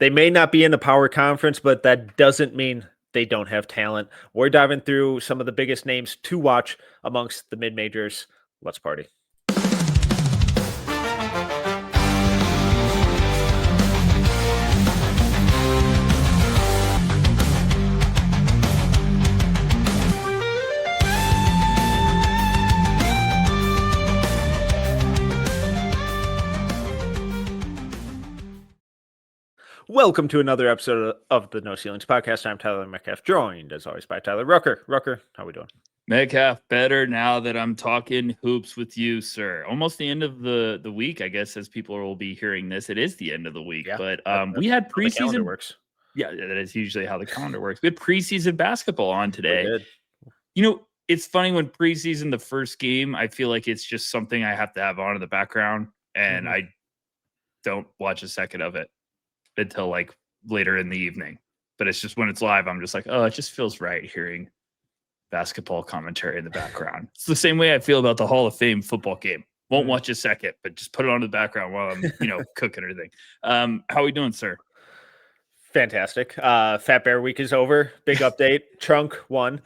They may not be in the power conference, but that doesn't mean they don't have talent. We're diving through some of the biggest names to watch amongst the mid majors. Let's party. Welcome to another episode of the No Ceilings Podcast. I'm Tyler Metcalf, joined as always by Tyler Rucker. Rucker, how we doing? Metcalf, better now that I'm talking hoops with you, sir. Almost the end of the week, I guess, as people will be hearing this. It is the end of the week, but we had How the calendar preseason. works. Yeah, that is usually how the calendar works. We had preseason basketball on We today. did. You know, it's funny when preseason, the first game, I feel like it's just something I have to have on in the background, and I don't watch a second of it until like later in the evening. But it's just when it's live, I'm just like, oh, it just feels right hearing basketball commentary in the background. It's the same way I feel about the Hall of Fame football game. Won't watch a second, but just put it on the background while I'm, cooking or anything. How are we doing, sir? Fantastic. Fat Bear Week is over. Big update. Chunk won.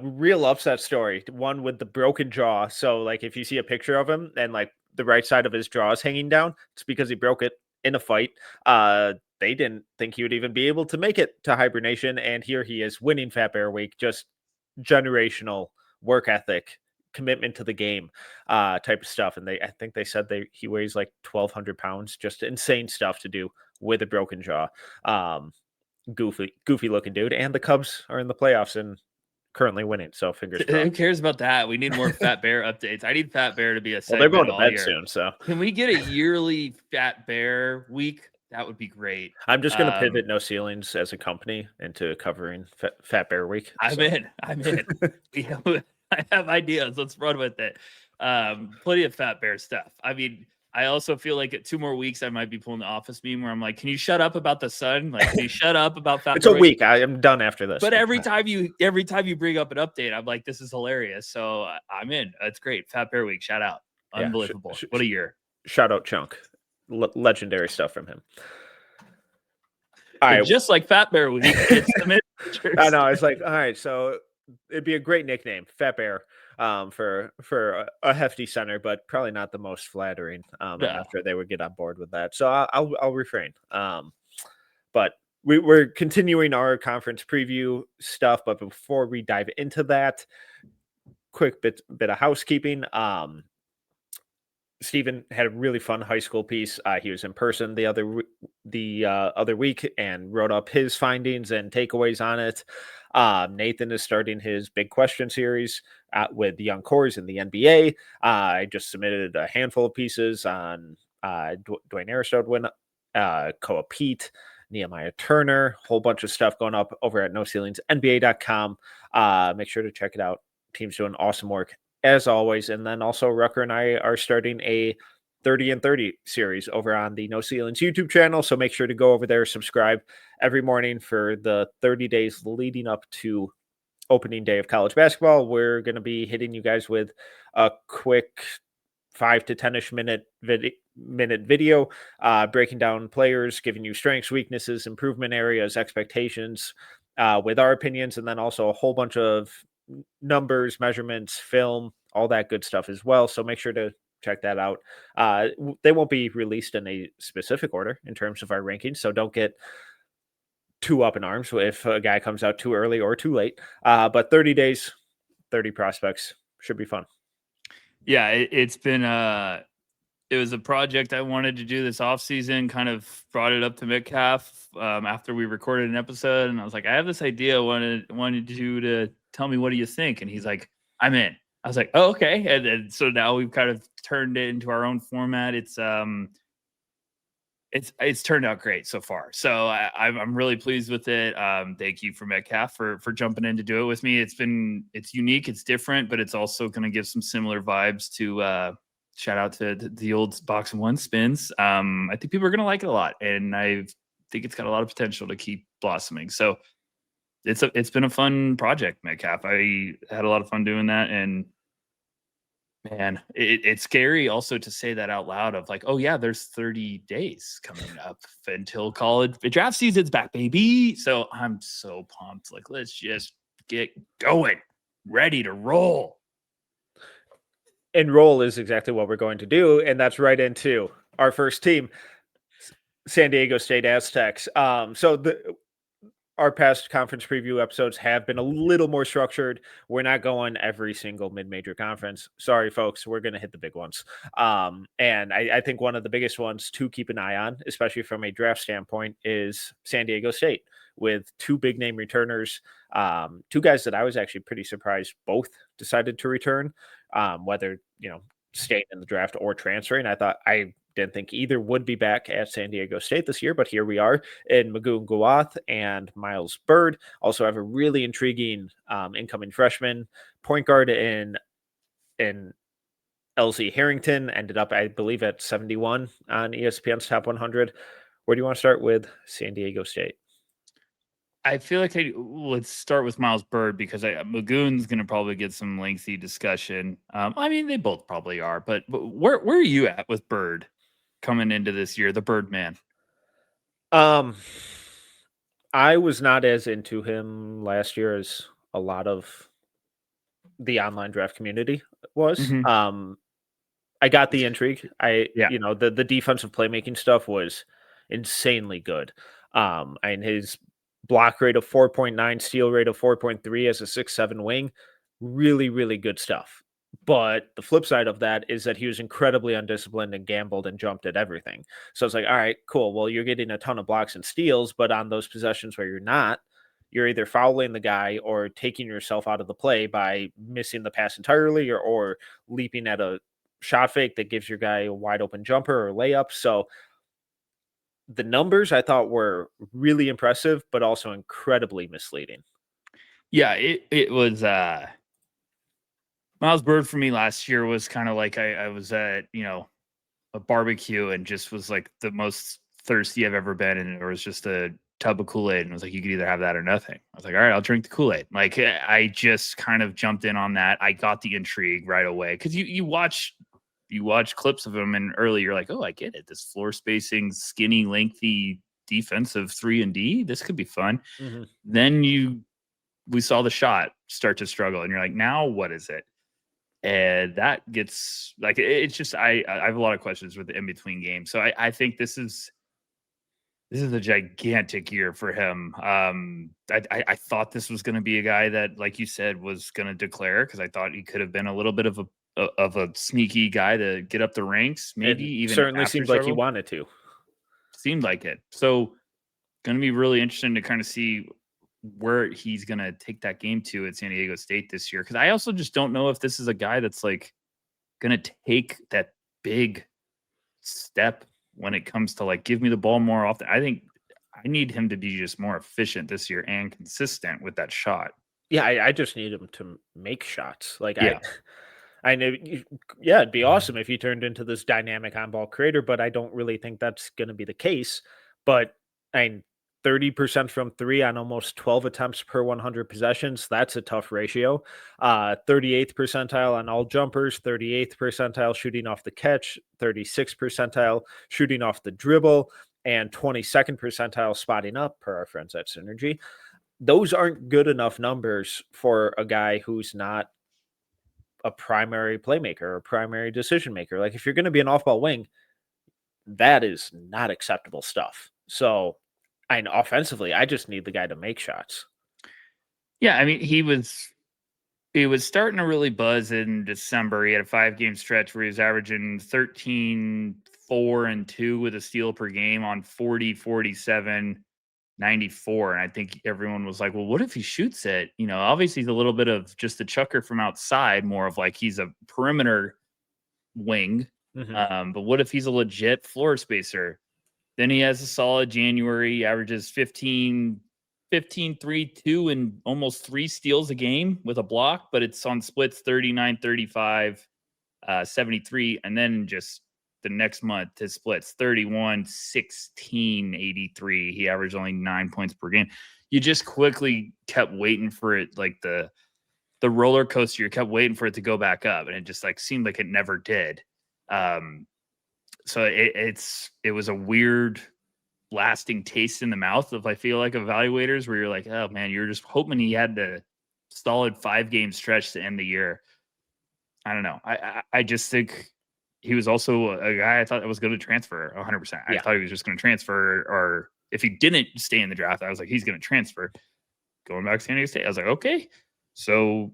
Real upset story. One with the broken jaw. So, like, if you see a picture of him and like the right side of his jaw is hanging down, it's because he broke it in a fight. They didn't think he would even be able to make it to hibernation, and here he is winning Fat Bear Week. Just generational work ethic, commitment to the game, type of stuff. And I think they said he weighs like 1,200 pounds. Just insane stuff to do with a broken jaw. Goofy looking dude. And the Cubs are in the playoffs and currently winning. So fingers crossed. Who cares about that? We need more Fat Bear updates. I need Fat Bear to be a segment. Well, they're going to bed year. soon. So can we get a yearly Fat Bear Week? That would be great. I'm just going to pivot No Ceilings as a company into covering Fat Bear Week. I'm in. I have ideas. Let's run with it. Plenty of Fat Bear stuff. I mean, I also feel like at 2 more weeks, I might be pulling the Office meme where I'm like, can you shut up about the sun? Like, can you shut up about Fat It's Bear a week. I am done after this. But every time you bring up an update, I'm like, this is hilarious. So I'm in. That's great. Fat Bear Week. Shout out. Unbelievable. What a year. Shout out Chunk. Legendary stuff from him. All right. Just like Fat Bear Week. It's the mid-majors. I know. It's like, all right, so it'd be a great nickname, Fat Bear, for a hefty center, but probably not the most flattering. I'm not sure they would get on board with that. So I'll refrain. But we're continuing our conference preview stuff. But before we dive into that, quick bit of housekeeping. Steven had a really fun high school piece. He was in person the other week and wrote up his findings and takeaways on it. Nathan is starting his big question series with the young cores in the NBA. I just submitted a handful of pieces on Dwayne Aristode, Koa Pete, Nehemiah Turner, whole bunch of stuff going up over at NoCeilingsNBA.com. Make sure to check it out. Team's doing awesome work as always. And then also Rucker and I are starting a 30 and 30 series over on the No Ceilings YouTube channel. So make sure to go over there, subscribe every morning for the 30 days leading up to opening day of college basketball. We're going to be hitting you guys with a quick 5 to 10-ish minute video, breaking down players, giving you strengths, weaknesses, improvement areas, expectations, with our opinions, and then also a whole bunch of numbers, measurements, film, all that good stuff as well. So make sure to check that out. They won't be released in a specific order in terms of our rankings, so don't get too up in arms if a guy comes out too early or too late. But 30 days, 30 prospects should be fun. Yeah, it's been it was a project I wanted to do this offseason, kind of brought it up to Metcalf after we recorded an episode. And I was like, I have this idea. Wanted you to tell me, what do you think? And he's like, I'm in. I was like, oh, okay. And so now we've kind of turned it into our own format. It's turned out great so far. So I'm really pleased with it. Thank you for Metcalf for jumping in to do it with me. It's unique, it's different, but it's also going to give some similar vibes to shout out to the old Box and One spins. I think people are going to like it a lot, and I think it's got a lot of potential to keep blossoming. So it's been a fun project, Metcalf. I had a lot of fun doing that, and Man, it's scary also to say that out loud of like, oh yeah, there's 30 days coming up until college draft season's back, baby. So I'm so pumped. Like, let's just get going, ready to roll. And roll is exactly what we're going to do, and that's right into our first team, San Diego State Aztecs. Our past conference preview episodes have been a little more structured. We're not going every single mid-major conference. Sorry, folks. We're going to hit the big ones. And I think one of the biggest ones to keep an eye on, especially from a draft standpoint, is San Diego State with two big name returners. Two guys that I was actually pretty surprised both decided to return, whether, staying in the draft or transferring. I didn't think either would be back at San Diego State this year, but here we are in Magoon Gawath and Miles Bird. Also have a really intriguing incoming freshman point guard in LZ Harrington. Ended up, I believe, at 71 on ESPN's Top 100. Where do you want to start with San Diego State? I feel like let's start with Miles Bird because Magoon's going to probably get some lengthy discussion. I mean, they both probably are, but where are you at with Bird coming into this year, the Bird man? I was not as into him last year as a lot of the online draft community was. Mm-hmm. I got the intrigue. Yeah. The defensive playmaking stuff was insanely good. And his block rate of 4.9, steal rate of 4.3 as a 6'7" wing, really, really good stuff. But the flip side of that is that he was incredibly undisciplined and gambled and jumped at everything. So it's like, all right, cool. Well, you're getting a ton of blocks and steals, but on those possessions where you're not, you're either fouling the guy or taking yourself out of the play by missing the pass entirely or leaping at a shot fake that gives your guy a wide open jumper or layup. So the numbers I thought were really impressive, but also incredibly misleading. Yeah, it was Miles Bird for me last year was kind of like I was at, a barbecue and just was like the most thirsty I've ever been. And it was just a tub of Kool-Aid. And it was like, you could either have that or nothing. I was like, all right, I'll drink the Kool-Aid. Like I just kind of jumped in on that. I got the intrigue right away. Cause you watch clips of him and early you're like, oh, I get it. This floor spacing, skinny, lengthy defensive 3-and-D. This could be fun. Mm-hmm. Then we saw the shot start to struggle and you're like, now what is it? And that gets like, it's just, I have a lot of questions with the in-between games. So I think this is a gigantic year for him. I thought this was going to be a guy that, like you said, was going to declare because I thought he could have been a little bit of a sneaky guy to get up the ranks. Maybe even certainly seemed like he wanted to. Seemed like it. So going to be really interesting to kind of see where he's going to take that game to at San Diego State this year. Cause I also just don't know if this is a guy that's like going to take that big step when it comes to like, give me the ball more often. I think I need him to be just more efficient this year and consistent with that shot. Yeah. I just need him to make shots. Like Yeah. I know, yeah, it'd be awesome if he turned into this dynamic on-ball creator, but I don't really think that's going to be the case. But 30% from three on almost 12 attempts per 100 possessions. That's a tough ratio. 38th percentile on all jumpers, 38th percentile shooting off the catch, 36th percentile shooting off the dribble, and 22nd percentile spotting up per our friends at Synergy. Those aren't good enough numbers for a guy who's not a primary playmaker or primary decision maker. Like if you're going to be an off-ball wing, that is not acceptable stuff. So, offensively, I just need the guy to make shots. Yeah, I mean, he was starting to really buzz in December. He had a 5-game stretch where he was averaging 13, 4, and 2 with a steal per game on 40, 47, 94. And I think everyone was like, well, what if he shoots it? Obviously he's a little bit of just a chucker from outside, more of like he's a perimeter wing. Mm-hmm. But what if he's a legit floor spacer? Then he has a solid January, he averages 15, 3, 2, and almost 3 steals a game with a block, but it's on splits 39, 35, 73. And then just the next month, his splits 31, 16, 83. He averaged only 9 points per game. You just quickly kept waiting for it, like the the roller coaster. You kept waiting for it to go back up, and it just like seemed like it never did. So it was a weird, lasting taste in the mouth of, I feel like, evaluators, where you're like, oh man, you're just hoping he had the solid 5-game stretch to end the year. I don't know. I just think he was also a guy I thought that was going to transfer 100%. I thought he was just going to transfer, or if he didn't stay in the draft, I was like, he's going to transfer. Going back to San Diego State, I was like, okay. So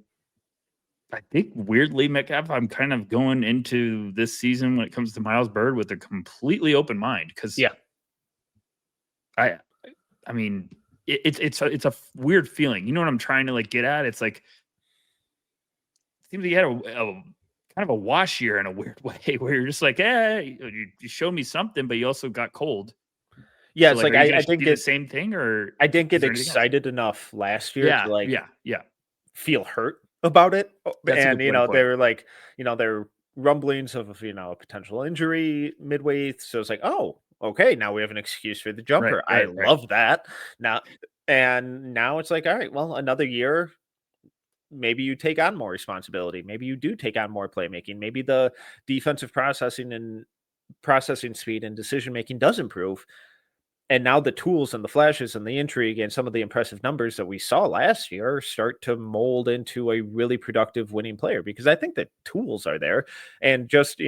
I think weirdly, Metcalf, I'm kind of going into this season when it comes to Miles Byrd with a completely open mind, because I mean, it's a weird feeling. You know what I'm trying to like get at? It's like, it seems like he had a kind of a wash year in a weird way, where you're just like, you showed me something, but you also got cold. Yeah, so it's like, I think the same thing, or I didn't get excited enough last year to like feel hurt about it. That's a And good way to put it. they were like, there were rumblings of a potential injury midway. So it's like, oh, okay, now we have an excuse for the jumper. I Right. love that. Now it's like, all right, well, another year. Maybe you take on more responsibility. Maybe you do take on more playmaking. Maybe the defensive processing speed and decision making does improve. And now the tools and the flashes and the intrigue and some of the impressive numbers that we saw last year start to mold into a really productive winning player, because I think the tools are there. And just,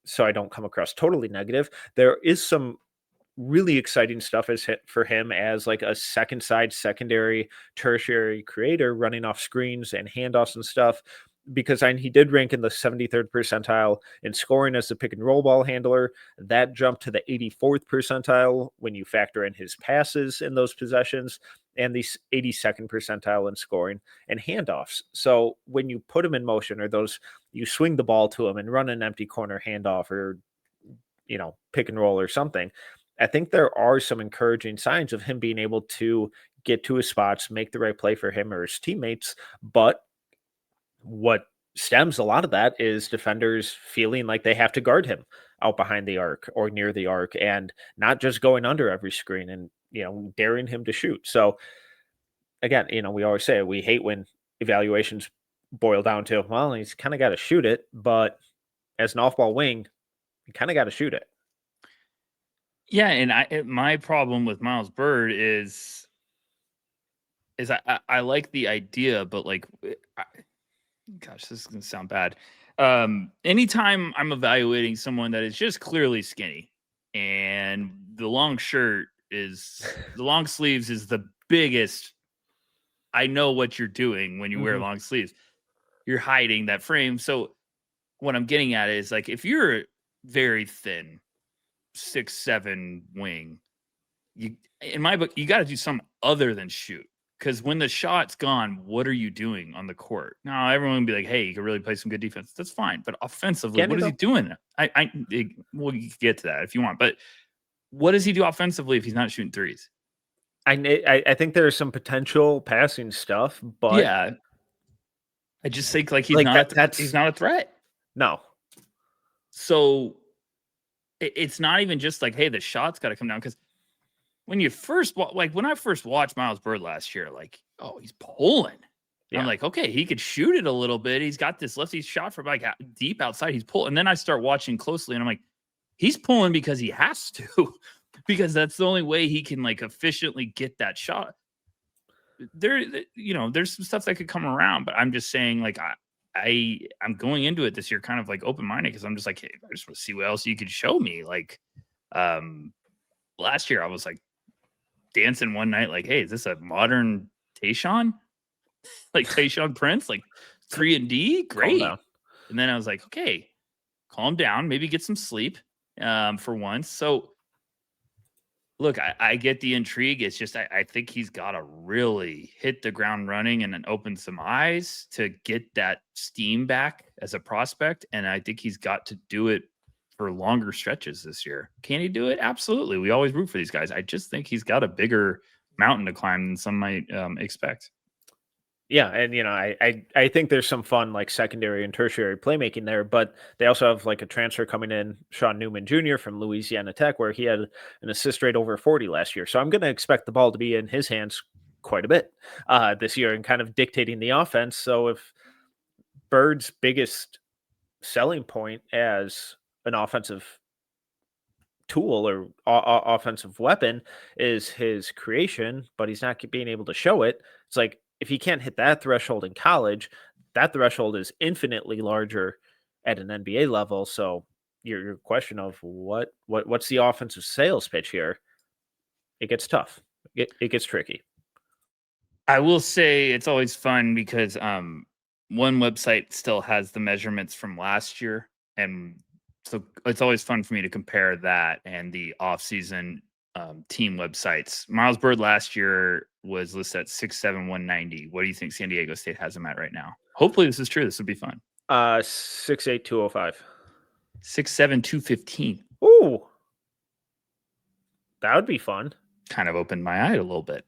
so I don't come across totally negative, there is some really exciting stuff for him as like a secondary, tertiary creator, running off screens and handoffs and stuff. Because he did rank in the 73rd percentile in scoring as a pick and roll ball handler. That jumped to the 84th percentile when you factor in his passes in those possessions, and the 82nd percentile in scoring and handoffs. So when you put him in motion, or you swing the ball to him and run an empty corner handoff, or pick and roll or something, I think there are some encouraging signs of him being able to get to his spots, make the right play for him or his teammates. But what stems a lot of that is defenders feeling like they have to guard him out behind the arc or near the arc, and not just going under every screen and, daring him to shoot. So again, we always say we hate when evaluations boil down to, well, he's kind of got to shoot it, but as an off-ball wing, you kind of got to shoot it. Yeah, and my problem with Miles Byrd is I like the idea, but like, gosh, this is gonna sound bad. Anytime I'm evaluating someone that is just clearly skinny, and the long sleeves is the biggest. I know what you're doing when you wear long sleeves. You're hiding that frame. So what I'm getting at is, like, if you're very thin, 6'7" wing, in my book, you got to do something other than shoot. Because when the shot's gone, what are you doing on the court? Now, everyone will be like, hey, you can really play some good defense. That's fine. But offensively, what is he doing? We'll get to that if you want. But what does he do offensively if he's not shooting threes? I think there's some potential passing stuff, but yeah, I just think like he's not a threat. No. So it's not even just like, hey, the shot's got to come down. Because when I first watched Miles Byrd last year, like, oh, he's pulling. Yeah. I'm like, okay, he could shoot it a little bit. He's got this lefty shot from like deep outside. He's pulling. And then I start watching closely, and I'm like, he's pulling because he has to, because that's the only way he can like efficiently get that shot. There's some stuff that could come around, but I'm just saying, like, I'm going into it this year kind of like open-minded, because I'm just like, hey, I just want to see what else you could show me. Like, last year I was like dancing one night, like, hey, is this a modern Tayshaun? Like Tayshaun Prince, like 3-and-D? Great. And then I was like, okay, calm down, maybe get some sleep for once. So look, I get the intrigue. It's just I think he's got to really hit the ground running and then open some eyes to get that steam back as a prospect. And I think he's got to do it for longer stretches this year. Can he do it? Absolutely. We always root for these guys. I just think he's got a bigger mountain to climb than some might expect. Yeah, and I think there's some fun like secondary and tertiary playmaking there, but they also have like a transfer coming in, Sean Newman Jr. from Louisiana Tech, where he had an assist rate over 40 last year. So I'm going to expect the ball to be in his hands quite a bit this year and kind of dictating the offense. So if Bird's biggest selling point as an offensive tool or offensive weapon is his creation, but he's not being able to show it. It's like if he can't hit that threshold in college, that threshold is infinitely larger at an NBA level. So your question of what's the offensive sales pitch here? It gets tough. It gets tricky. I will say it's always fun because one website still has the measurements from last year, and so it's always fun for me to compare that and the offseason team websites. Miles Bird last year was listed at 6'7", 190. What do you think San Diego State has him at right now? Hopefully this is true. This would be fun. 6'8", 205. 6'7", 215. Ooh, that would be fun. Kind of opened my eye a little bit.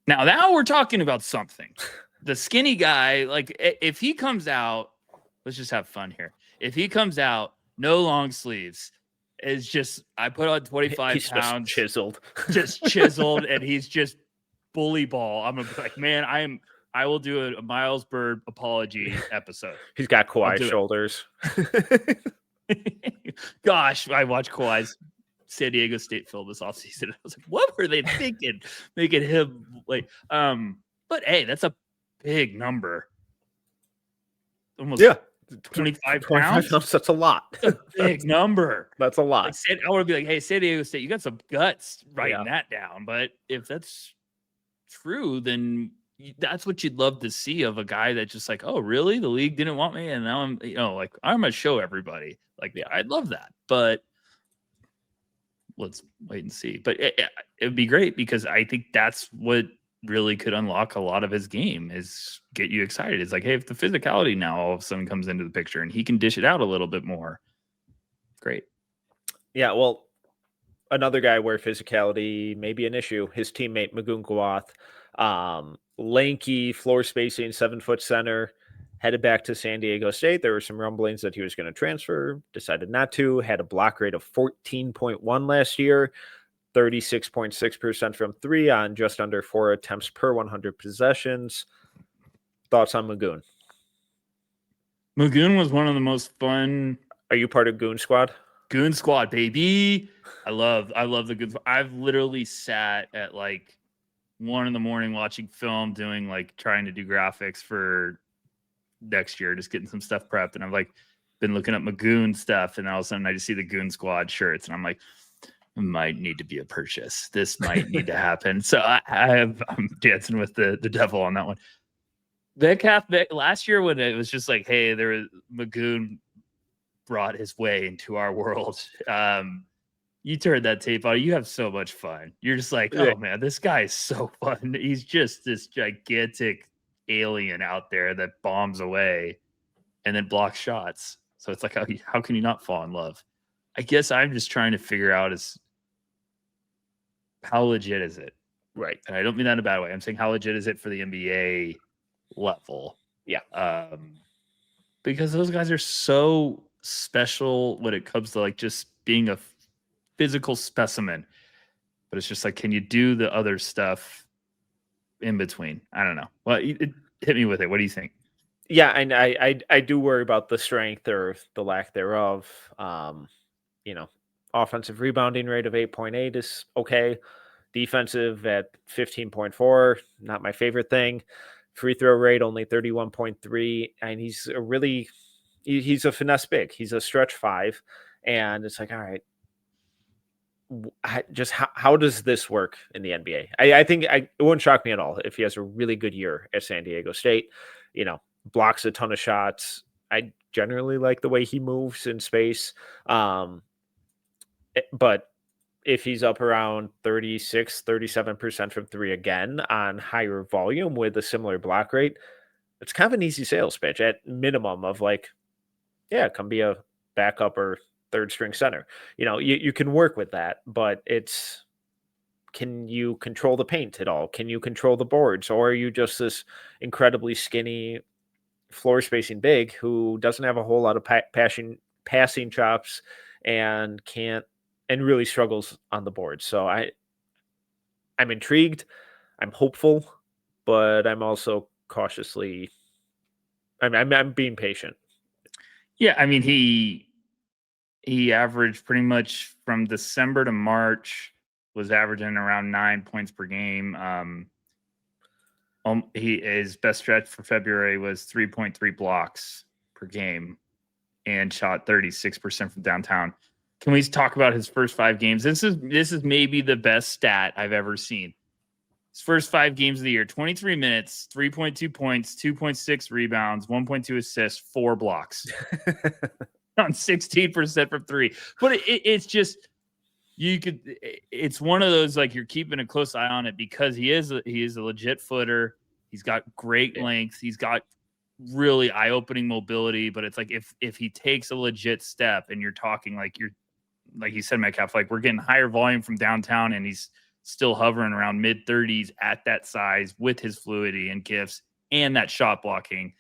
Now we're talking about something. The skinny guy, like if he comes out, let's just have fun here. If he comes out, no long sleeves, is just I put on 25 He's pounds, just chiseled, and he's just bully ball. I'm gonna be like, man, I will do a Miles Bird apology episode. He's got Kawhi shoulders. Gosh, I watched Kawhi's San Diego State film this offseason. I was like, what were they thinking? Making him like, but hey, that's a big number. Almost 25 pounds. That's a lot. That's a big number. That's a lot. Like, I want to be like, hey, San Diego State, you got some guts writing that down. But if that's true, then that's what you'd love to see of a guy that just like, oh, really? The league didn't want me, and now I'm, like I'm gonna show everybody. Like, I'd love that, but let's wait and see. But it would be great because I think that's what really could unlock a lot of his game is get you excited. It's like, hey, if the physicality now all of a sudden comes into the picture and he can dish it out a little bit more, great. Yeah, well, another guy where physicality may be an issue, his teammate Magoon Gawath, lanky, floor spacing, 7-foot center, headed back to San Diego State. There were some rumblings that he was going to transfer, decided not to, had a block rate of 14.1 last year, 36.6% from three on just under 4 attempts per 100 possessions. Thoughts on Magoon? Magoon was one of the most fun. Are you part of Goon Squad? Goon Squad, baby. I love the Goon Squad. I've literally sat at like 1 a.m. watching film, doing like trying to do graphics for next year, just getting some stuff prepped. And I've like been looking up Magoon stuff, and all of a sudden I just see the Goon Squad shirts, and I'm like, might need to be a purchase. This might need to happen. So I'm dancing with the devil on that one. Metcalf last year when it was just like, hey, there was Magoon brought his way into our world. You turn that tape on, you have so much fun. You're just like, oh man, this guy is so fun. He's just this gigantic alien out there that bombs away and then blocks shots. So it's like, how can you not fall in love? I guess I'm just trying to figure out is how legit is it? Right. And I don't mean that in a bad way. I'm saying how legit is it for the NBA level? Yeah. Because those guys are so special when it comes to like just being a physical specimen. But it's just like, can you do the other stuff in between? I don't know. Well, hit me with it. What do you think? Yeah, and I do worry about the strength or the lack thereof. Offensive rebounding rate of 8.8 is okay. Defensive at 15.4, not my favorite thing. Free throw rate only 31.3, and he's a finesse big. He's a stretch 5, and it's like, all right, how does this work in the NBA? I think it wouldn't shock me at all if he has a really good year at San Diego State. Blocks a ton of shots. I generally like the way he moves in space. But if he's up around 36, 37% from three again on higher volume with a similar block rate, it's kind of an easy sales pitch at minimum of like, yeah, come be a backup or third string center. You can work with that, but can you control the paint at all? Can you control the boards? Or are you just this incredibly skinny floor spacing big who doesn't have a whole lot of passing chops and really struggles on the board? So I'm intrigued, I'm hopeful, but I'm also cautiously I'm being patient. Yeah, I mean he averaged pretty much from December to March was averaging around 9 points per game. His best stretch for February was 3.3 blocks per game and shot 36% from downtown. Can we talk about his first 5 games? This is maybe the best stat I've ever seen. His first 5 games of the year, 23 minutes, 3.2 points, 2.6 rebounds, 1.2 assists, 4 blocks on 16% from 3. But it's just it's one of those like you're keeping a close eye on it because he is a legit footer. He's got great length. He's got really eye-opening mobility, but it's like if he takes a legit step and you're talking like you said, Metcalf, like we're getting higher volume from downtown and he's still hovering around mid-30s at that size with his fluidity and gifts and that shot blocking.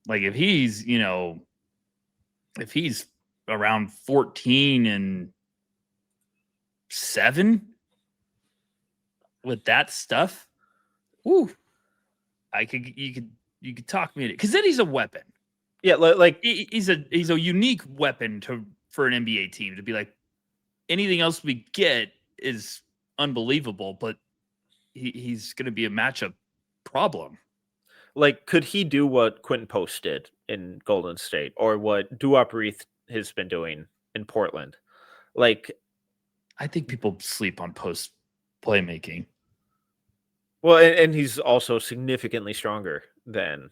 Like if he's around 14 and 7 with that stuff, whoo, you could talk me into it because then he's a weapon. Yeah, like he's a unique weapon for an NBA team to be like anything else we get is unbelievable, but he's going to be a matchup problem. Like, could he do what Quentin Post did in Golden State or what Duop Reith has been doing in Portland? Like, I think people sleep on Post playmaking. Well, and he's also significantly stronger than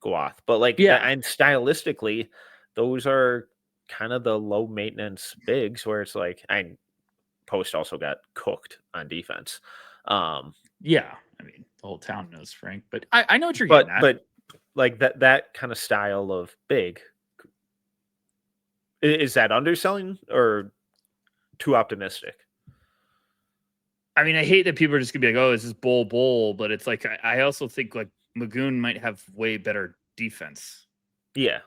Guath, but and stylistically, those are kind of the low maintenance bigs where it's like, Post also got cooked on defense. Yeah, I mean the whole town knows Frank, but I know what you're getting at. But like that kind of style of big, is that underselling or too optimistic? I mean, I hate that people are just gonna be like, "Oh, this is bull," but it's like I also think like Magoon might have way better defense. Yeah,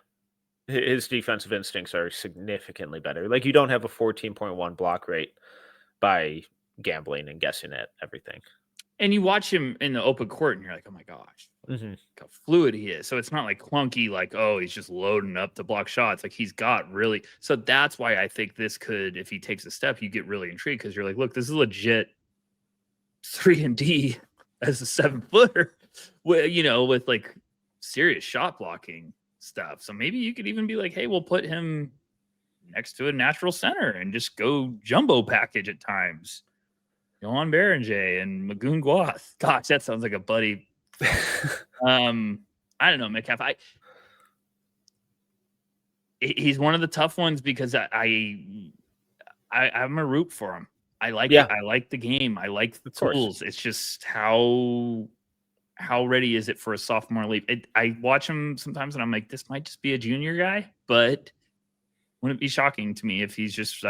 his defensive instincts are significantly better. Like you don't have a 14.1 block rate by gambling and guessing at everything. And you watch him in the open court, and you're like, "Oh my gosh, how fluid he is!" So it's not like clunky, like oh, he's just loading up to block shots. Like he's got really. So that's why I think this could, if he takes a step, you get really intrigued because you're like, "Look, this is legit 3-and-D as a 7-footer, with like serious shot blocking stuff." So maybe you could even be like, "Hey, we'll put him next to a natural center and just go jumbo package at times." Johan Berenger and Magoon Guath. Gosh, that sounds like a buddy. I don't know, Metcalf. He's one of the tough ones because I'm a root for him. I like it. I like the game. I like the tools. It's just how ready is it for a sophomore leap? I watch him sometimes and I'm like, this might just be a junior guy, but wouldn't it be shocking to me if he's just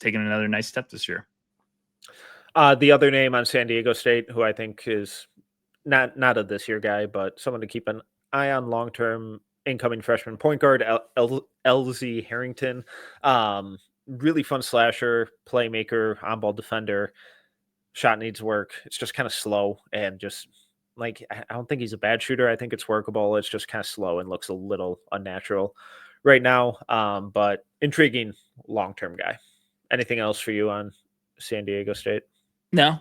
taking another nice step this year? The other name on San Diego State, who I think is not a this year guy, but someone to keep an eye on long term, incoming freshman point guard LZ Harrington. Really fun slasher, playmaker, on ball defender. Shot needs work. It's just kind of slow and just like I don't think he's a bad shooter. I think it's workable. It's just kind of slow and looks a little unnatural right now. But intriguing long term guy. Anything else for you on San Diego State? No,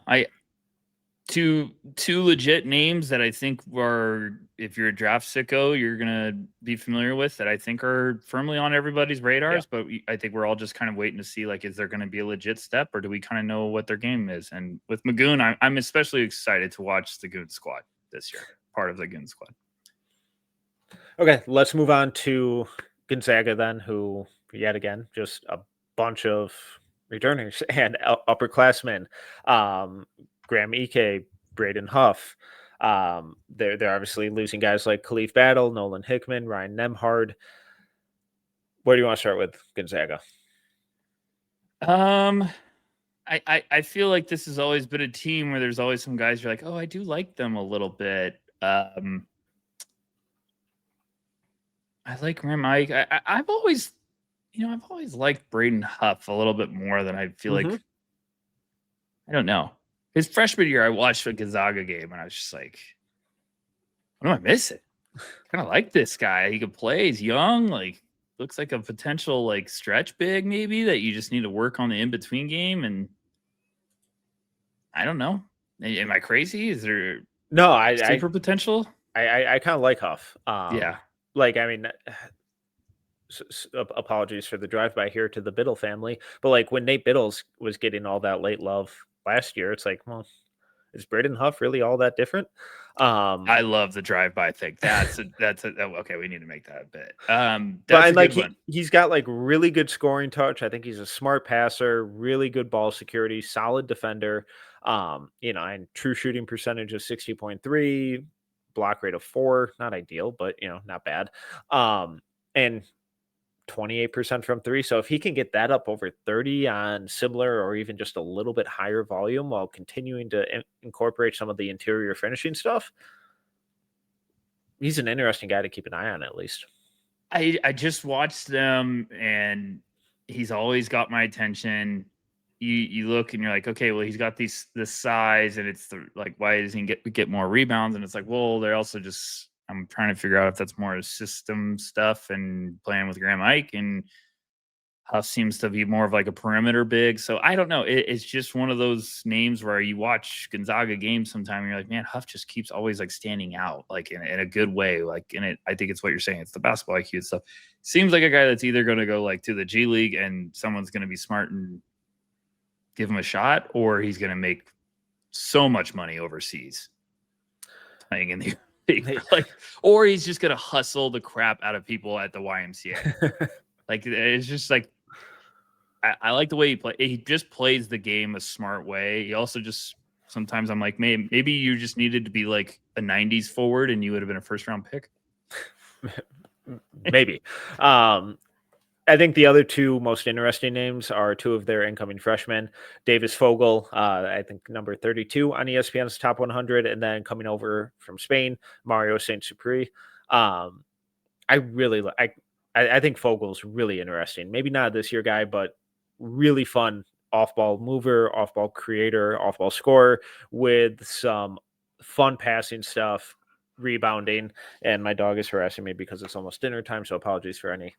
two legit names that I think are, if you're a draft sicko, you're gonna be familiar with, that I think are firmly on everybody's radars. Yeah. But I think we're all just kind of waiting to see, like, is there going to be a legit step, or do we kind of know what their game is? And with Magoon, I'm especially excited to watch the Goon squad this year, part of the Goon squad. Okay, let's move on to Gonzaga then, who yet again just a bunch of returners and upperclassmen. Graham Ike, Braden Huff. They're obviously losing guys like Khalif Battle, Nolan Hickman, Ryan Nemhard. Where do you want to start with Gonzaga? I feel like this has always been a team where there's always some guys you're like, oh, I do like them a little bit. I like Graham Ike. I've always liked Braden Huff a little bit more than I feel like. I don't know. His freshman year, I watched a Gonzaga game and I was just like, what am I missing? kind of like this guy. He could play. He's young. Like looks like a potential like stretch big maybe that you just need to work on the in between game. And I don't know. Am I crazy? Is there No, I sleeper potential? I kind of like Huff. Yeah. Like I mean, apologies for the drive by here to the Biddle family, but like when Nate Biddles was getting all that late love last year, it's like, well, is Braden Huff really all that different? I love the drive-by thing. Okay. We need to make that a bit. But That's a and like good one. he's got like really good scoring touch. I think he's a smart passer, really good ball security, solid defender. And true shooting percentage of 60.3, block rate of 4, not ideal, but not bad. And 28% from 3. So if he can get that up over 30 on similar or even just a little bit higher volume while continuing to incorporate some of the interior finishing stuff, he's an interesting guy to keep an eye on at least. I just watched them and he's always got my attention. You look and you're like, okay, well, he's got this size, and it's like, why doesn't he get more rebounds? And it's like, well, they're also just, I'm trying to figure out if that's more system stuff and playing with Graham Ike, and Huff seems to be more of like a perimeter big. So I don't know. It's just one of those names where you watch Gonzaga games sometime and you're like, man, Huff just keeps always like standing out, like in a good way. Like in it, I think it's what you're saying. It's the basketball IQ and stuff. Seems like a guy that's either going to go like to the G League and someone's going to be smart and give him a shot, or he's going to make so much money overseas playing in the like, or he's just going to hustle the crap out of people at the YMCA. Like it's just like, I like the way he plays. He just plays the game a smart way. He also just sometimes I'm like, maybe you just needed to be like a 90s forward and you would have been a first round pick. Maybe. I think the other two most interesting names are two of their incoming freshmen, Davis Fogel, I think number 32 on ESPN's top 100, and then coming over from Spain, Mario Saint Supri. I really I think Fogel's really interesting. Maybe not this year guy, but really fun off-ball mover, off-ball creator, off-ball scorer with some fun passing stuff, rebounding. And my dog is harassing me because it's almost dinner time, so apologies for any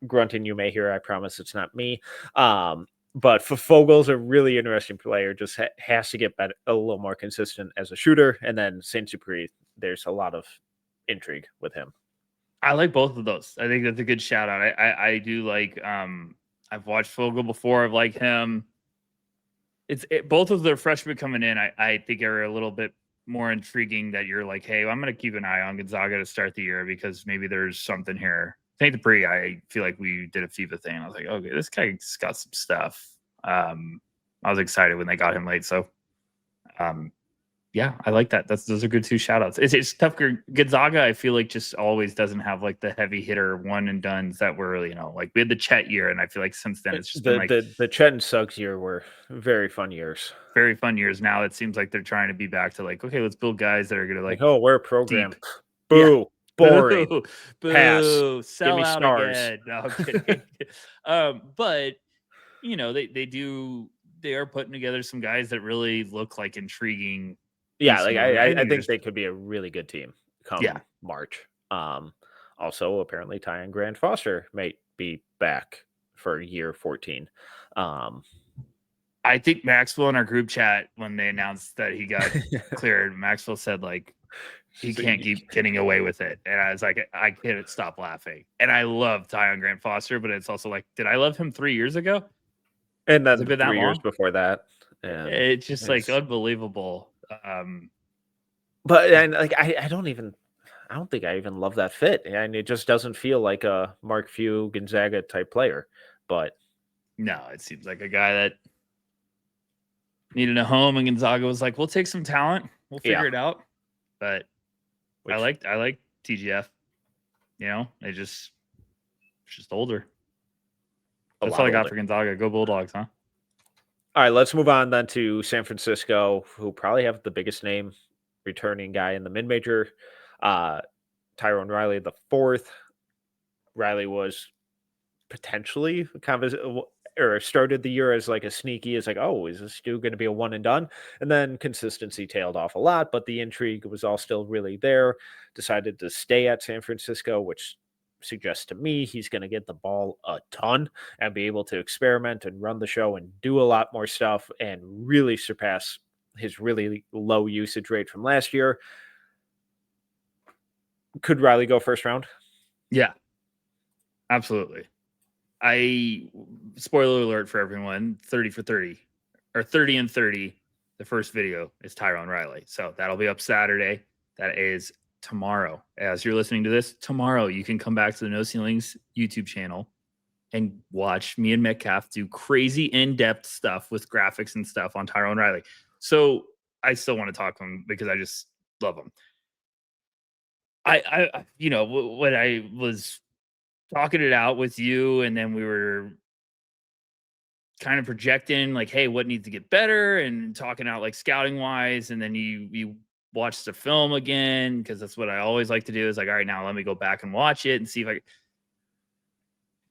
grunting you may hear. I promise it's not me. But Fogel's a really interesting player. Just has to get better, a little more consistent as a shooter. And then Saint Supri, there's a lot of intrigue with him. I like both of those. I think that's a good shout out. I do like. I've watched Fogel before. I've liked him. Both of their freshmen coming in. I think are a little bit more intriguing. That you're like, hey, I'm going to keep an eye on Gonzaga to start the year because maybe there's something here. St. Dupree, I feel like we did a FIBA thing. I was like, okay, this guy's got some stuff. I was excited when they got him late. So, yeah, I like that. Those are good two shout outs. It's tough. Gonzaga, I feel like just always doesn't have like the heavy hitter one and dones that were, like we had the Chet year. And I feel like since then it's just been like the Chet and Suggs year were very fun years. Very fun years. Now it seems like they're trying to be back to like, okay, let's build guys that are going to like, oh, we're a program. Deep. Boo. Yeah. Boring. Boo. Pass. Sell Give me out stars. again. No, I'm kidding. But they are putting together some guys that really look like intriguing. Yeah, like I think they could be a really good team come March. Also, apparently Ty and Grant Foster might be back for year 14. I think Maxwell in our group chat, when they announced that he got cleared, Maxwell said like he can't keep getting away with it. And I was like, I can't stop laughing. And I love Ty and Grant Foster, but it's also like, did I love him 3 years ago? And then 3 years before that. And it's just like unbelievable. But and like I don't think I even love that fit. And it just doesn't feel like a Mark Few Gonzaga type player. But no, it seems like a guy that needed a home, and Gonzaga was like, we'll take some talent, we'll figure it out. But I like TGF. It's just older. That's all I got for Gonzaga. Go Bulldogs, huh? All right, let's move on then to San Francisco, who probably have the biggest name returning guy in the mid-major, Tyrone Riley the fourth. Riley was potentially kind of or started the year as like a sneaky, as like, oh, is this dude going to be a one and done? And then consistency tailed off a lot, but the intrigue was all still really there. Decided to stay at San Francisco, which suggests to me he's going to get the ball a ton and be able to experiment and run the show and do a lot more stuff and really surpass his really low usage rate from last year. Could Riley go first round? Yeah, absolutely. Spoiler alert for everyone, 30 for 30 or 30 and 30. The first video is Tyrone Riley. So that'll be up Saturday. That is tomorrow. As you're listening to this, tomorrow you can come back to the No Ceilings YouTube channel and watch me and Metcalf do crazy in-depth stuff with graphics and stuff on Tyrone Riley. So I still want to talk to him because I just love him. I when I was talking it out with you, and then we were kind of projecting like, hey, what needs to get better, and talking out like scouting wise, and then you watch the film again, because that's what I always like to do, is like, all right, now let me go back and watch it and see if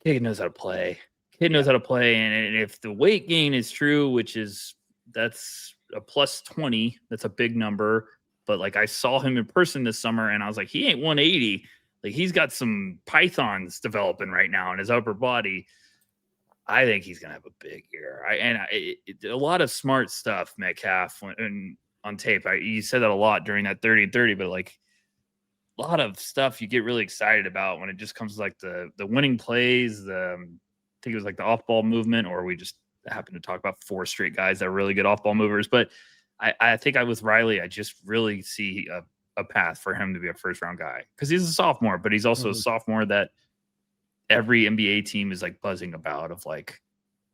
kid knows how to play. Kid knows how to play, and if the weight gain is true, which is that's a plus 20, that's a big number. But like I saw him in person this summer, and I was like, he ain't 180. Like he's got some pythons developing right now in his upper body. I think he's gonna have a big year. A lot of smart stuff, Metcalf, and on tape. You said that a lot during that 30 and 30, but like a lot of stuff you get really excited about when it just comes to like the winning plays. I think it was like the off ball movement, or we just happened to talk about 4 straight guys that are really good off ball movers. But I think with Riley, I just really see a path for him to be a first round guy, because he's a sophomore, but he's also a sophomore that every NBA team is like buzzing about, of like,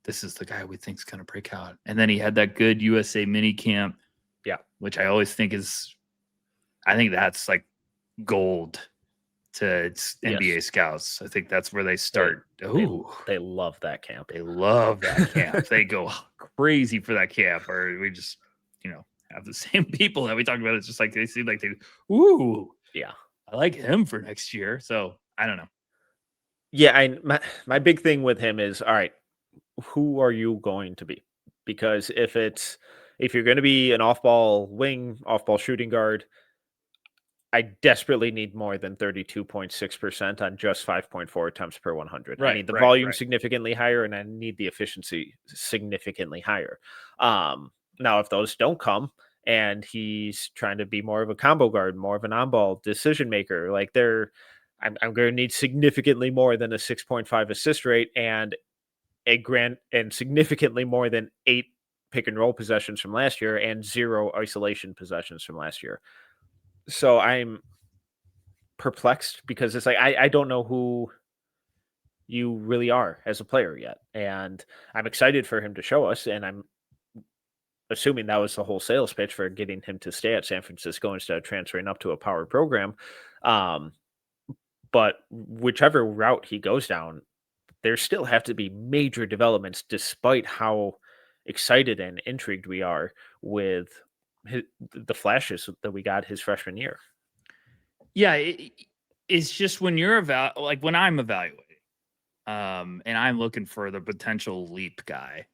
this is the guy we think is going to break out. And then he had that good USA mini camp. Yeah. Which I always think I think that's like gold to NBA scouts. I think that's where they start. They love that camp. They love that camp. They go crazy for that camp, or we just, have the same people that we talked about. It's just like, they seem like yeah, I like him for next year. So I don't know. Yeah, my big thing with him is, all right, who are you going to be? Because if you're going to be an off-ball wing, off-ball shooting guard, I desperately need more than 32.6% on just 5.4 attempts per 100. I need the volume significantly higher, and I need the efficiency significantly higher. Now, if those don't come, and he's trying to be more of a combo guard, more of an on-ball decision maker, like I'm going to need significantly more than a 6.5 assist rate and significantly more than 8 pick and roll possessions from last year and 0 isolation possessions from last year. So I'm perplexed, because it's like, I don't know who you really are as a player yet. And I'm excited for him to show us. And I'm assuming that was the whole sales pitch for getting him to stay at San Francisco instead of transferring up to a power program. But whichever route he goes down, there still have to be major developments, despite how excited and intrigued we are with the flashes that we got his freshman year. Yeah, it's just when you're when I'm evaluating, and I'm looking for the potential leap guy,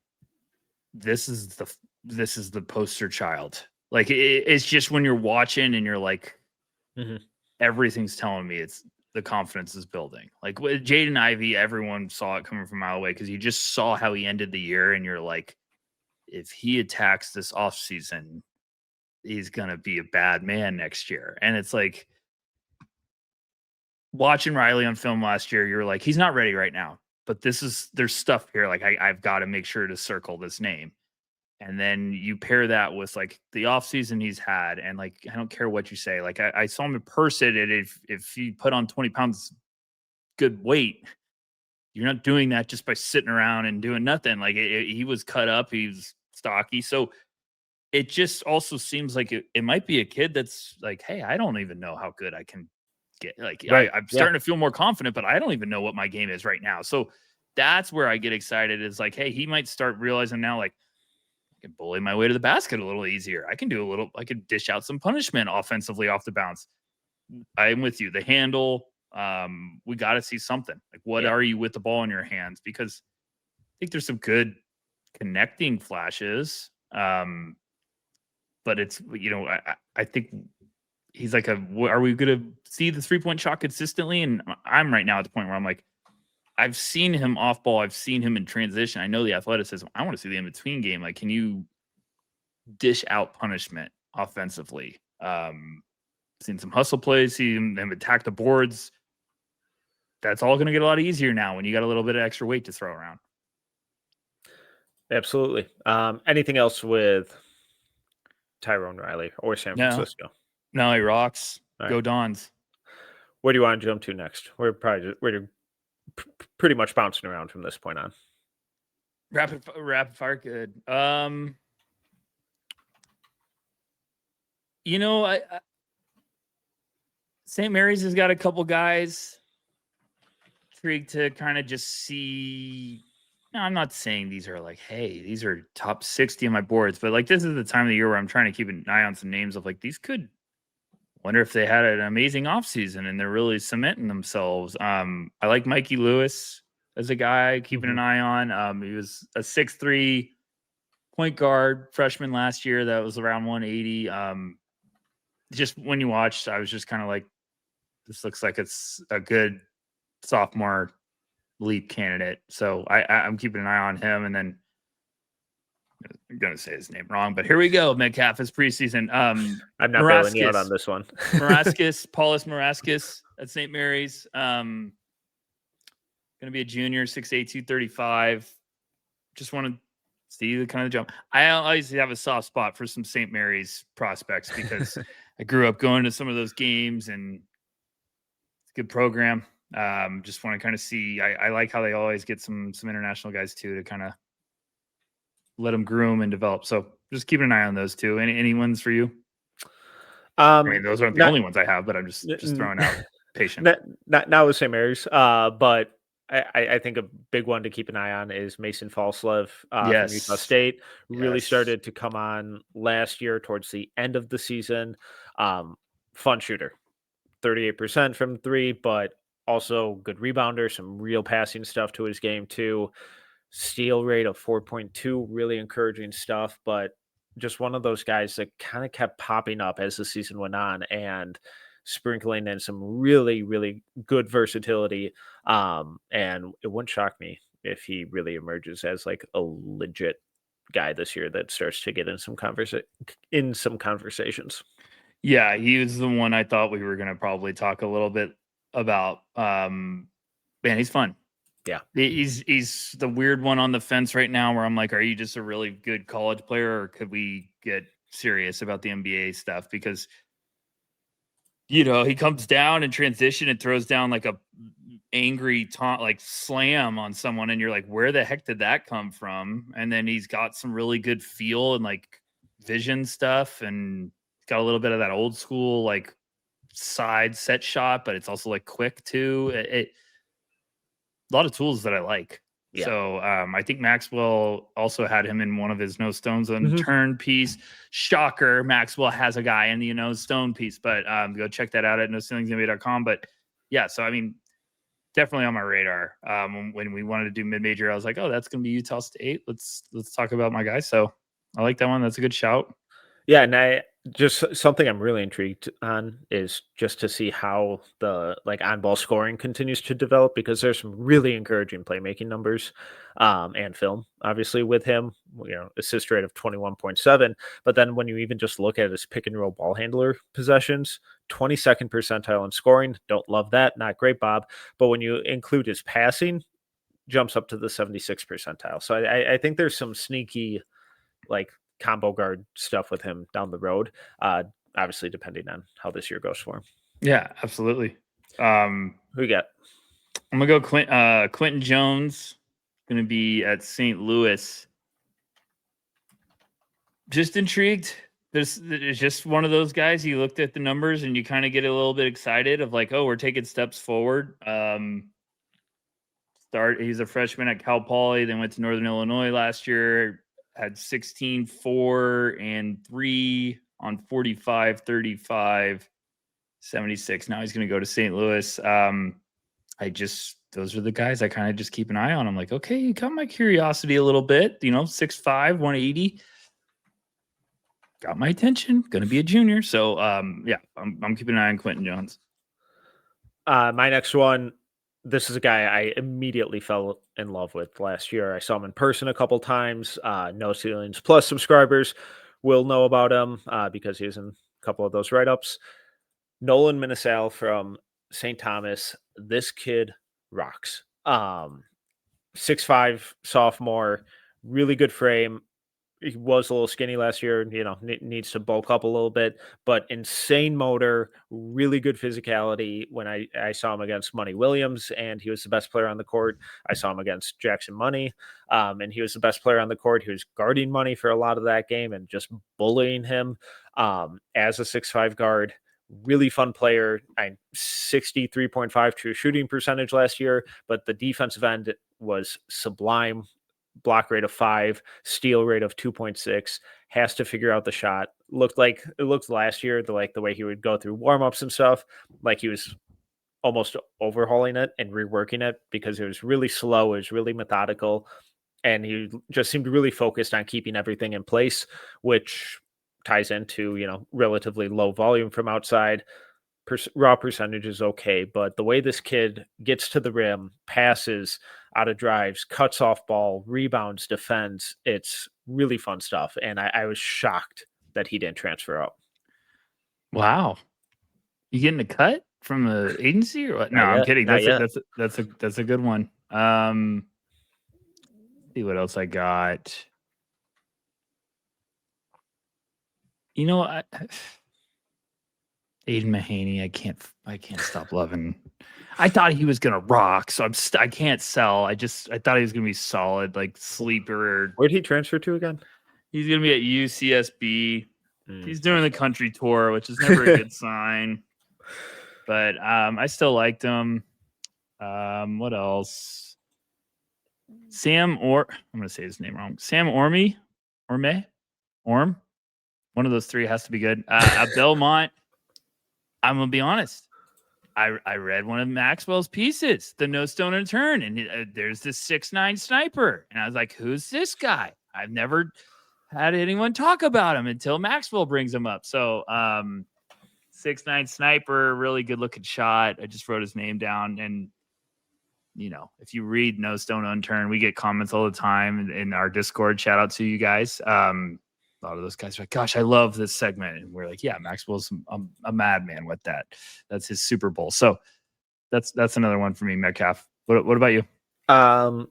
this is the poster child. Like it's just when you're watching and you're like, everything's telling me the confidence is building. Like with Jaden Ivey, everyone saw it coming from a mile away, because you just saw how he ended the year, and you're like, if he attacks this offseason, he's gonna be a bad man next year. And it's like, watching Riley on film last year, you're like, he's not ready right now, but there's stuff here. Like I've got to make sure to circle this name. And then you pair that with like the offseason he's had. And like, I don't care what you say. Like I saw him in person, and if he put on 20 pounds, good weight, you're not doing that just by sitting around and doing nothing. Like he was cut up, he's stocky. So it just also seems like it might be a kid that's like, hey, I don't even know how good I can get. Like I'm starting to feel more confident, but I don't even know what my game is right now. So that's where I get excited, is like, hey, he might start realizing now, like, I can bully my way to the basket a little easier. I can dish out some punishment offensively off the bounce. I'm with you. The handle, we got to see something. Like, what are you with the ball in your hands? Because think there's some good connecting flashes. But it's, I think he's like are we going to see the 3-point shot consistently? And I'm right now at the point where I'm like, I've seen him off ball. I've seen him in transition. I know the athleticism. I want to see the in-between game. Like, can you dish out punishment offensively? Seen some hustle plays, seen him attack the boards. That's all going to get a lot easier now when you got a little bit of extra weight to throw around. Absolutely. Anything else with Tyrone Riley or San Francisco? No, he rocks. All Go right. Dons. Where do you want to jump to next? We're pretty much bouncing around from this point on. Rapid fire, good. St. Mary's has got a couple guys. Intrigued to kind of just see. No, I'm not saying these are like, hey, these are top 60 on my boards, but like this is the time of the year where I'm trying to keep an eye on some names of like these could. Wonder if they had an amazing offseason and they're really cementing themselves. I like Mikey Lewis as a guy keeping an eye on. He was a 6'3" point guard freshman last year that was around 180. Just when you watched, I was just kind of like, this looks like it's a good sophomore leap candidate. So I'm keeping an eye on him. And then I'm going to say his name wrong, but here we go. Metcalf is preseason. I'm not bailing you out on this one. Paulus Maraskis at St. Mary's. Going to be a junior, 6'8", 235. Just want to see the kind of jump. I always have a soft spot for some St. Mary's prospects because I grew up going to some of those games and it's a good program. Just want to kind of see. I like how they always get some international guys too to kind of let them groom and develop. So just keep an eye on those two. Any ones for you? I mean, those aren't the only ones I have, but I'm just throwing out patient. Not with St. Mary's, but I think a big one to keep an eye on is Mason Falslev from Utah State. Really started to come on last year towards the end of the season. Fun shooter, 38% from three, but also good rebounder, some real passing stuff to his game too. Steal rate of 4.2, really encouraging stuff, but just one of those guys that kind of kept popping up as the season went on and sprinkling in some really, really good versatility. And it wouldn't shock me if he really emerges as like a legit guy this year that starts to get in some conversations. Yeah, he was the one I thought we were going to probably talk a little bit about. Man, he's fun. Yeah, he's the weird one on the fence right now where I'm like, are you just a really good college player or could we get serious about the NBA stuff? Because, he comes down in transition and throws down like a angry taunt, like slam on someone. And you're like, where the heck did that come from? And then he's got some really good feel and like vision stuff and got a little bit of that old school, like side set shot, but it's also like quick too. A lot of tools that I like. Yeah. So I think Maxwell also had him in one of his no stones unturned piece. Shocker. Maxwell has a guy in the no stone piece, but go check that out at noceilingsnba.com. But yeah, so I mean, definitely on my radar. When we wanted to do mid-major, I was like, oh, that's going to be Utah State. Let's talk about my guy. So I like that one. That's a good shout. Yeah, and just something I'm really intrigued on is just to see how the on-ball scoring continues to develop because there's some really encouraging playmaking numbers and film, obviously, with him. Assist rate of 21.7, but then when you even just look at his pick and roll ball handler possessions, 22nd percentile in scoring. Don't love that, not great, Bob. But when you include his passing, jumps up to the 76th percentile. So I think there's some sneaky combo guard stuff with him down the road, obviously depending on how this year goes for him. Yeah, absolutely. Who you got? I'm gonna go Quentin Jones, gonna be at St. Louis. Just intrigued. There's just one of those guys, you looked at the numbers and you kind of get a little bit excited of like, oh, we're taking steps forward. He's a freshman at Cal Poly, then went to Northern Illinois last year, had 16, 4, and 3 on 45, 35, 76. Now he's going to go to St. Louis. I just those are the guys I kind of just keep an eye on. I'm like, okay, you got my curiosity a little bit, 6'5", 180. Got my attention. Going to be a junior. So, yeah, I'm keeping an eye on Quentin Jones. My next one, this is a guy I immediately fell in love with last year. I saw him in person a couple times. No Ceilings Plus subscribers will know about him because he's in a couple of those write-ups. Nolan Minisal from St. Thomas. This kid rocks. 6'5" sophomore, really good frame. He was a little skinny last year, needs to bulk up a little bit, but insane motor, really good physicality. When I saw him against Money Williams, and he was the best player on the court. I saw him against Jackson Money, and he was the best player on the court. He was guarding Money for a lot of that game and just bullying him as a 6'5" guard. Really fun player. 63.5 true shooting percentage last year, but the defensive end was sublime. Block rate of 5, steal rate of 2.6, has to figure out the shot. Looked last year, the way he would go through warm-ups and stuff, like he was almost overhauling it and reworking it because it was really slow, it was really methodical, and he just seemed really focused on keeping everything in place, which ties into, relatively low volume from outside. Raw percentage is okay, but the way this kid gets to the rim, passes out of drives, cuts off ball, rebounds, defends, it's really fun stuff. And I was shocked that he didn't transfer up. Wow. You getting a cut from the agency or what? No, I'm kidding. That's a good one. See what else I got. Aiden Mahaney, I can't stop loving. I thought he was gonna rock, so I can't sell. I thought he was gonna be solid, like sleeper. Where'd he transfer to again? He's gonna be at UCSB. He's doing the country tour, which is never a good sign. But I still liked him. What else? I'm gonna say his name wrong. Sam Orme. One of those three has to be good. At Belmont. I'm gonna be honest. I read one of Maxwell's pieces, the No Stone Unturned, and there's this 6'9" sniper, and I was like, "Who's this guy?" I've never had anyone talk about him until Maxwell brings him up. So, 6'9" sniper, really good looking shot. I just wrote his name down, and if you read No Stone Unturned, we get comments all the time in our Discord. Shout out to you guys. A lot of those guys are like, gosh, I love this segment. And we're like, yeah, Maxwell's a madman with that. That's his Super Bowl. So that's another one for me, Metcalf. What about you? A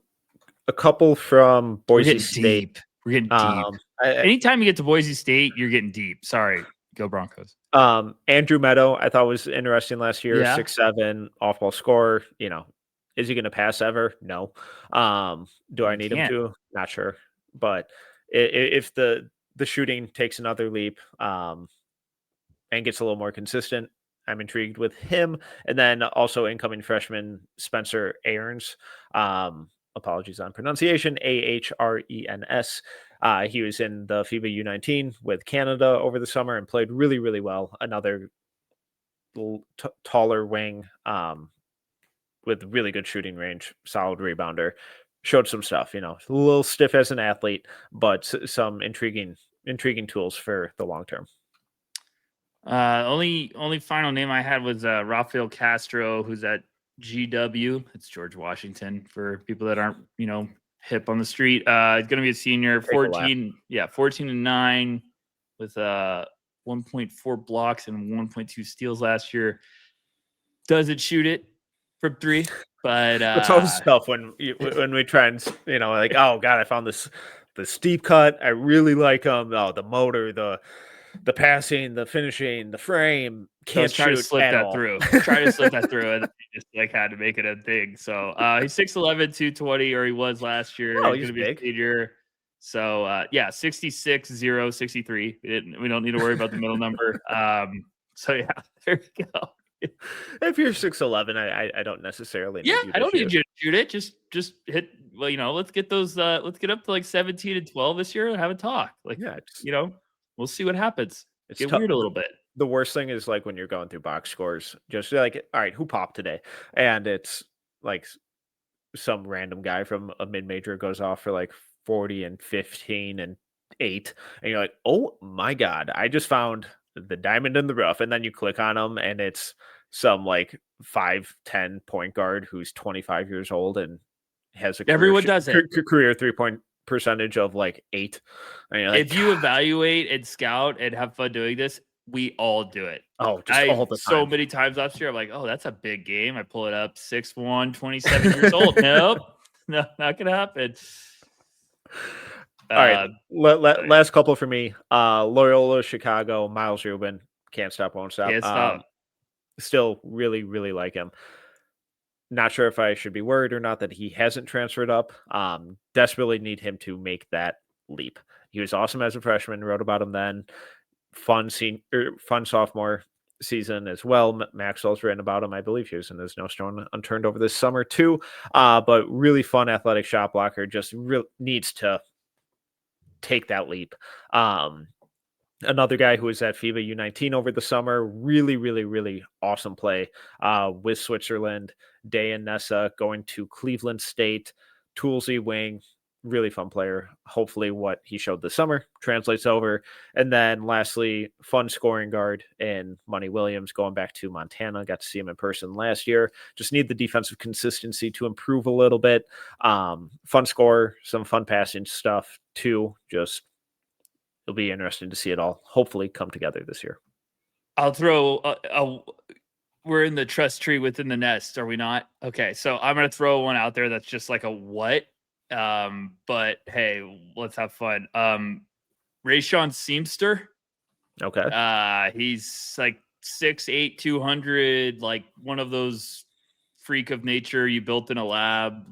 couple from Boise State. We're getting deep. Anytime you get to Boise State, you're getting deep. Sorry. Go Broncos. Andrew Meadow, I thought was interesting last year. Yeah. 6'7", off-ball scorer. Is he going to pass ever? No. Do I need him to? Not sure. But if the shooting takes another leap and gets a little more consistent, I'm intrigued with him. And then also incoming freshman Spencer Ahrens. Apologies on pronunciation. Ahrens. He was in the FIBA U19 with Canada over the summer and played really, really well. Another taller wing with really good shooting range, solid rebounder. Showed some stuff, a little stiff as an athlete, but some intriguing tools for the long term. Only final name I had was Rafael Castro, who's at GW. It's George Washington for people that aren't, hip on the street. He's going to be a senior, 14-9 with 1.4 blocks and 1.2 steals last year. Doesn't shoot it from 3. But it's all stuff when we try and like, oh god, I found the steep cut. I really like him. Oh, the motor, the passing, the finishing, the frame. Can't try to slip that all. through. Try to slip that through, and just had to make it a thing. So he's 6'11", 220, or he was last year. Oh, he's gonna be a senior. So 66, 0, 63. We don't need to worry about the middle number. So yeah, there we go. If you're 6'11", I don't necessarily. I don't need you to shoot it. Just hit. Well, let's get those. Let's get up to like 17 and 12 this year and have a talk. We'll see what happens. It's get weird a little bit. The worst thing is like when you're going through box scores, just like, all right, who popped today? And it's like some random guy from a mid-major goes off for like 40 and 15 and 8, and you're like, "Oh my god, I just found the diamond in the rough." And then you click on him and it's some like 5'10" point guard who's 25 years old and has a Everyone does it. career 3-point percentage of like 8. And you're like, If you evaluate and scout and have fun doing this, we all do it. "Oh, just all the So time." many times last year, I'm like, oh, that's a big game. I pull it up, 6'1", 27 years old. Nope, no, not gonna happen. All right, last couple for me. Loyola, Chicago, Miles Rubin, can't stop, won't stop. Can't stop. Still really, really like him. Not sure if I should be worried or not that he hasn't transferred up. Desperately need him to make that leap. He was awesome as a freshman. Wrote about him then. Fun sophomore season as well. Maxwell's written about him. I believe he was in his No Stone Unturned over this summer too. But really fun athletic shot blocker. Just needs to take that leap. Another guy who was at FIBA U19 over the summer, really, really, really awesome play with Switzerland. Day and Nessa going to Cleveland State, Toolsy wing, really fun player. Hopefully what he showed this summer translates over. And then lastly, fun scoring guard in Money Williams going back to Montana. Got to see him in person last year. Just need the defensive consistency to improve a little bit. Fun scorer, some fun passing stuff too. Just it'll be interesting to see it all hopefully come together this year. I'll throw we're in the trust tree within the nest, are we not? Okay, so I'm gonna throw one out there that's just like a what? But hey, let's have fun. Rayshawn Seamster. Okay. He's like 6'8", 200, like one of those freak of nature you built in a lab,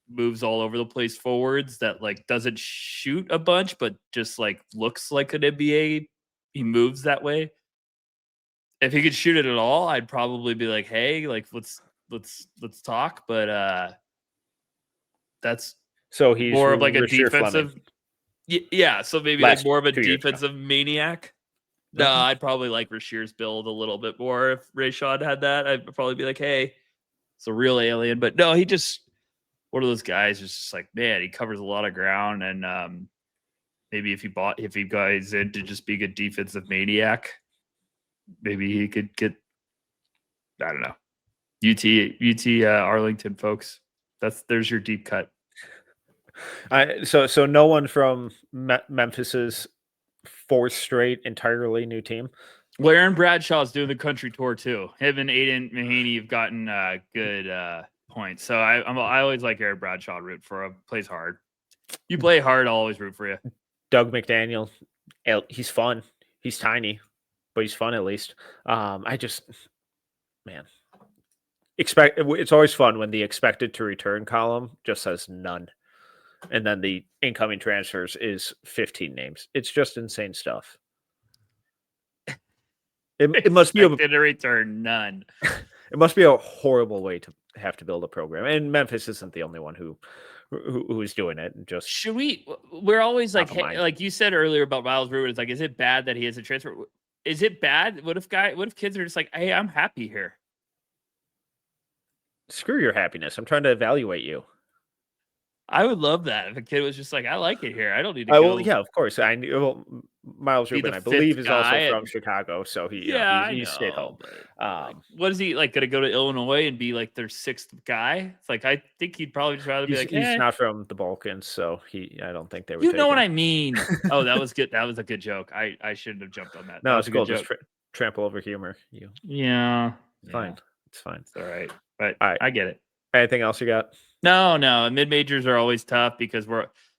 moves all over the place forwards that like doesn't shoot a bunch, but just like looks like an NBA. He moves that way. If he could shoot it at all, I'd probably be like, hey, like let's talk. But that's so he's more of like a Rasheer defensive. Yeah, so maybe Last like more of a 2 years ago. defensive maniac. No, I'd probably like Rasheer's build a little bit more. If Rayshad had that, I'd probably be like, hey, it's a real alien. But no, he just one of those guys is just like, man, he covers a lot of ground. And maybe if he guys into just being a defensive maniac, maybe he could get, I don't know, UT Arlington folks. There's your deep cut. So no one from Memphis's 4th straight entirely new team. Well, Aaron Bradshaw's doing the country tour too. Him and Aiden Mahaney have gotten good points. So I always like Aaron Bradshaw. Root for him. Plays hard. You play hard, I'll always root for you. Doug McDaniel, he's fun. He's tiny, but he's fun at least. It's always fun when the expected to return column just says none. And then the incoming transfers is 15 names. It's just insane stuff. It must be a return none. It must be a horrible way to have to build a program. And Memphis isn't the only one who is doing it. Just should we're always like, hey, like you said earlier about Miles Rubin, it's like, is it bad that he has a transfer? Is it bad? What if kids are just like, hey, I'm happy here? Screw your happiness. I'm trying to evaluate you. I would love that if a kid was just like, I like it here. I don't need to go. Well, yeah, of course. Miles Rubin, I believe, is also from Chicago, so he stayed home. What is he like? Going to go to Illinois and be like their 6th guy? It's like I think he'd probably just rather be like, he's not from the Balkans, so I don't think they would. You know what I mean? Oh, that was good. That was a good joke. I shouldn't have jumped on that. No, it's cool. Just trample over humor. Yeah, it's fine. It's fine. It's all right. But I get it. Anything else you got? No. Mid majors are always tough because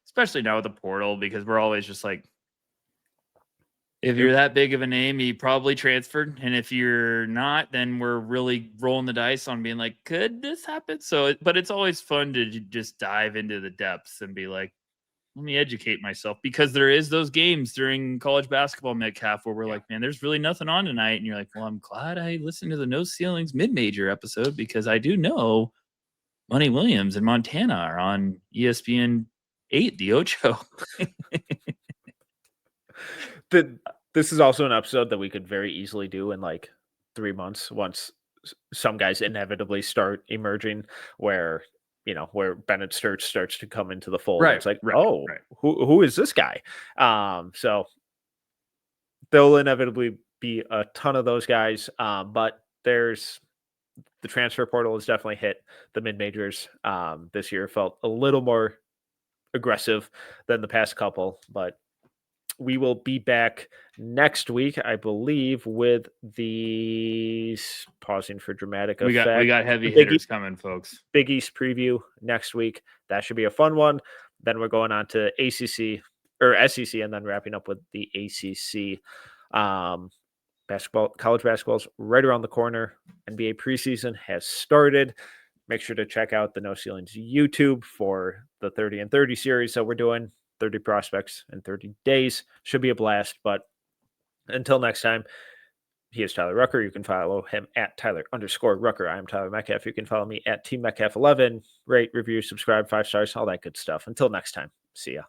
especially now with the portal, because we're always just like, if you're that big of a name, you probably transferred. And if you're not, then we're really rolling the dice on being like, could this happen? But it's always fun to just dive into the depths and be like, let me educate myself, because there is those games during college basketball Metcalf where we're like, man, there's really nothing on tonight. And you're like, well, I'm glad I listened to the No Ceilings mid-major episode, because I do know Money Williams and Montana are on ESPN 8, the Ocho. This is also an episode that we could very easily do in like 3 months once some guys inevitably start emerging, where where Bennett starts to come into the fold. Right, It's like, right, oh, right. who is this guy? So there'll inevitably be a ton of those guys, but there's the transfer portal has definitely hit the mid majors this year. Felt a little more aggressive than the past couple, but we will be back next week, I believe, with the pausing for dramatic We effect. got heavy The Big hitters coming, folks. Big East preview next week. That should be a fun one. Then we're going on to ACC or SEC, and then wrapping up with the ACC. College basketball's right around the corner. NBA preseason has started. Make sure to check out the No Ceilings YouTube for the 30 and 30 series that we're doing. 30 prospects in 30 days. Should be a blast. But until next time, he is Tyler Rucker. You can follow him at Tyler_Rucker. I am Tyler Metcalf. You can follow me at Team Metcalf11. Rate, review, subscribe, 5 stars, all that good stuff. Until next time, see ya.